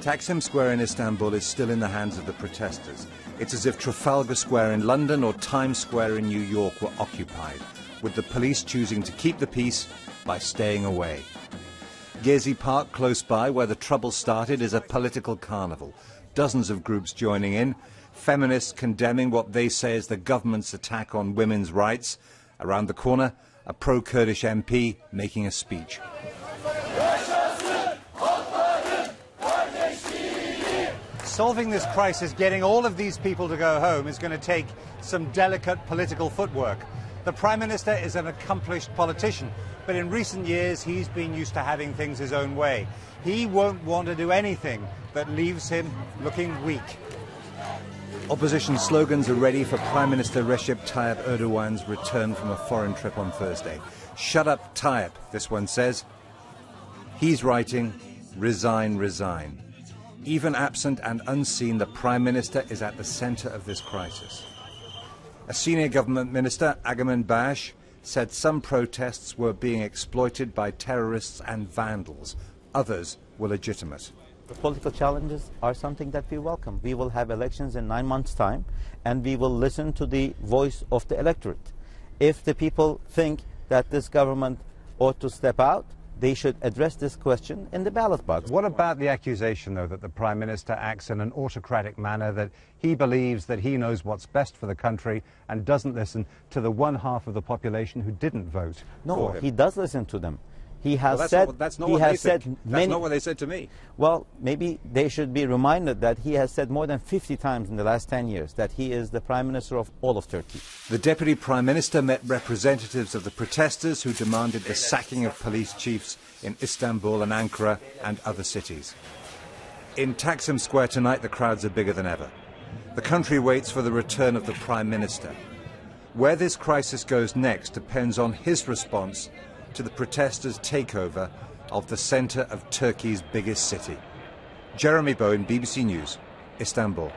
Taksim Square in Istanbul is still in the hands of the protesters. It's as if Trafalgar Square in London or Times Square in New York were occupied, with the police choosing to keep the peace by staying away. Gezi Park, close by, where the trouble started, is a political carnival. Dozens of groups joining in, feminists condemning what they say is the government's attack on women's rights. Around the corner, a pro-Kurdish MP making a speech. Solving this crisis, getting all of these people to go home, is going to take some delicate political footwork. The Prime Minister is an accomplished politician, but in recent years he's been used to having things his own way. He won't want to do anything that leaves him looking weak. Opposition slogans are ready for Prime Minister Recep Tayyip Erdogan's return from a foreign trip on Thursday. Shut up, Tayyip, this one says. He's writing, resign, resign. Even absent and unseen, the Prime Minister is at the centre of this crisis. A senior government minister, Agamen Bash, said some protests were being exploited by terrorists and vandals. Others were legitimate. The political challenges are something that we welcome. We will have elections in 9 months' time, and we will listen to the voice of the electorate. If the people think that this government ought to step out, they should address this question in the ballot box. What about the accusation, though, that the Prime Minister acts in an autocratic manner, that he believes that he knows what's best for the country and doesn't listen to the one half of the population who didn't vote for him? He does listen to them. He has That's not what they said to me. Well, maybe they should be reminded that he has said more than 50 times in the last 10 years that he is the Prime Minister of all of Turkey. The Deputy Prime Minister met representatives of the protesters who demanded the sacking of police chiefs in Istanbul and Ankara and other cities. In Taksim Square tonight, the crowds are bigger than ever. The country waits for the return of the Prime Minister. Where this crisis goes next depends on his response to the protesters' takeover of the centre of Turkey's biggest city. Jeremy Bowen, BBC News, Istanbul.